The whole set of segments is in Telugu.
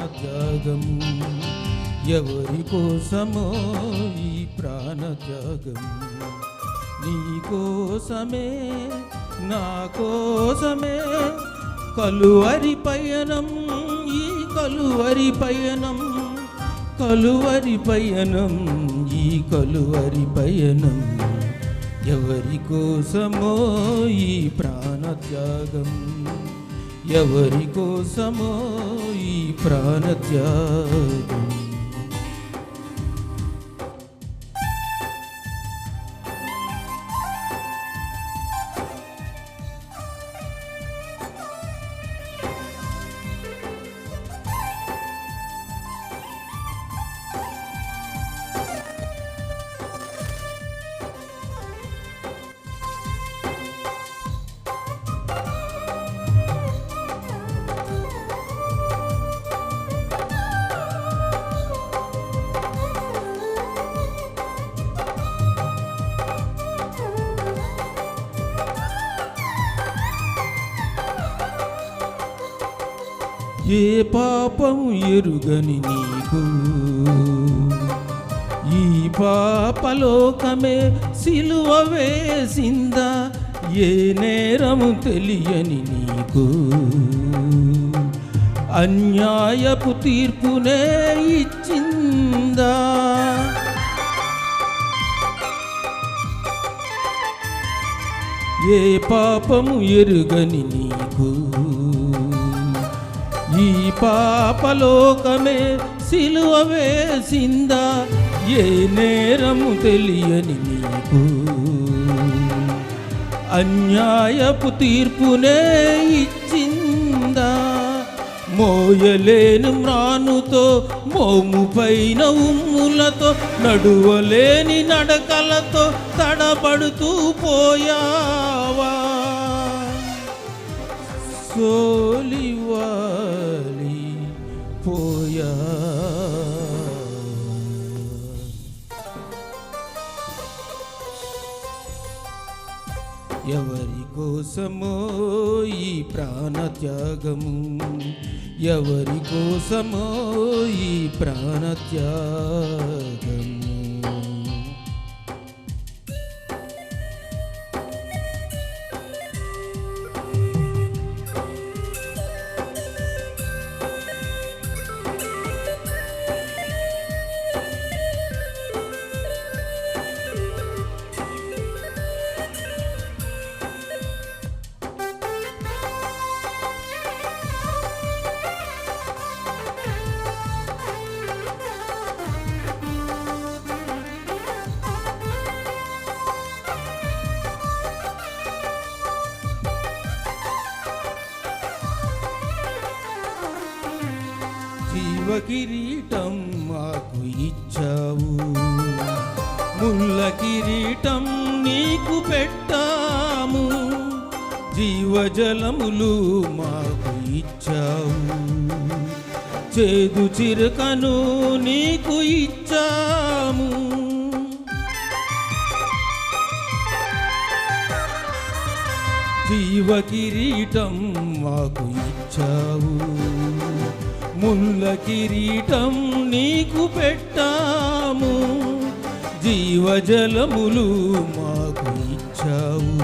ప్రాణత్యాగము ఎవరి కోసమో ఈ ప్రాణత్యాగము నీ కోసమే నా కోసమే కలువరి పయనం ఈ కలువరి పయనం కలువరి పయనం ఈ కలువరి పయనం ఎవరి కోసమో ఈ ప్రాణత్యాగం ఎవరి కోసమో ఈ ప్రాణత్యాగం ఏ పాపం ఎరుగని నీకు ఈ పాపలోకమే సిలువ వేసిందా ఏ నేరము తెలియని నీకు అన్యాయపు తీర్పునే ఇచ్చిందా ఏ పాపము ఎరుగని నీకు ఈ పాపలోకమే సిలువ వేసిందా ఏ నేరము తెలియని నీకు అన్యాయపు తీర్పునే ఇచ్చిందా మోయలేని మ్రానుతో మోము పైన ఉమ్ములతో నడువలేని నడకలతో తడబడుతూ పోయావా సోలివాలి పోయా ఎవరి కోసమో ఈ ప్రాణత్యాగము ఎవరి కోసమో ఈ ప్రాణత్యాగము జీవ కిరీటం మాకు ఇచ్చావు ముళ్ళ కిరీటం నీకు పెట్టాము జీవజలములు మాకు ఇచ్చావు చేదు చిరుకను నీకు ఇచ్చాము జీవ కిరీటం మాకు ఇచ్చావు ముళ్ళ కిరీటం నీకు పెట్టాము జీవజలములు మాకు ఇచ్చావు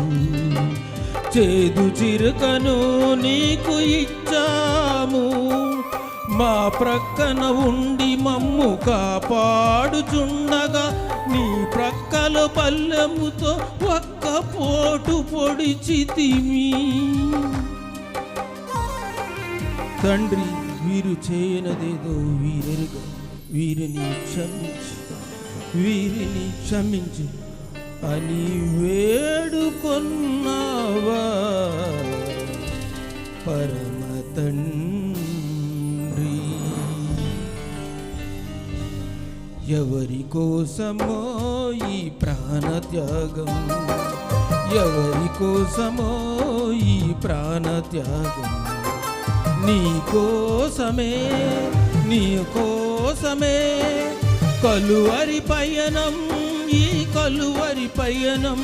చేదు చిరుకను నీకు ఇచ్చాము మా ప్రక్కన ఉండి మమ్ము కాపాడుచుండగా నీ ప్రక్కలో పల్లెముతో ఒక్క పోటు పొడిచితిమి తండ్రి వీరు చేయనదేదో వీరెరుగా వీరిని క్షమించు అని వేడుకొన్నావా పరమ తండ్రి ఎవరి కోసమో ఈ ప్రాణత్యాగం ఎవరి కోసమో ఈ ప్రాణత్యాగం నీ కోసమే కలువరి పయనం ఈ కలువరి పయనం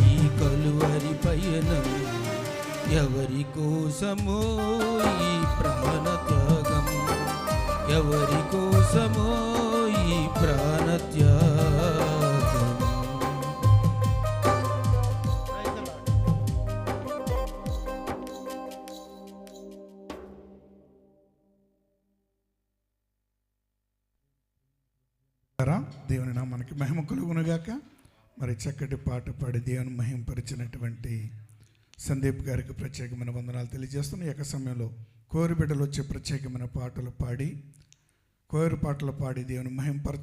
ఈ కలువరి పయనం ఎవరి కోసమో ఈ ప్రాణ త్యాగం, ఎవరి కోసమో ఈ ప్రాణ త్యాగం. దేవుని నామానికి మహిమ కలుగునుగాక. మరి చక్కటి పాట పాడి దేవుని మహిమపరిచినటువంటి సందీప్ గారికి ప్రత్యేకమైన వందనాలు తెలియజేస్తున్నాను. ఏక సమయంలో కోరి బిడ్డలు వచ్చే ప్రత్యేకమైన పాటలు పాడి, కోరి పాటలు పాడి దేవుని మహిమపరచ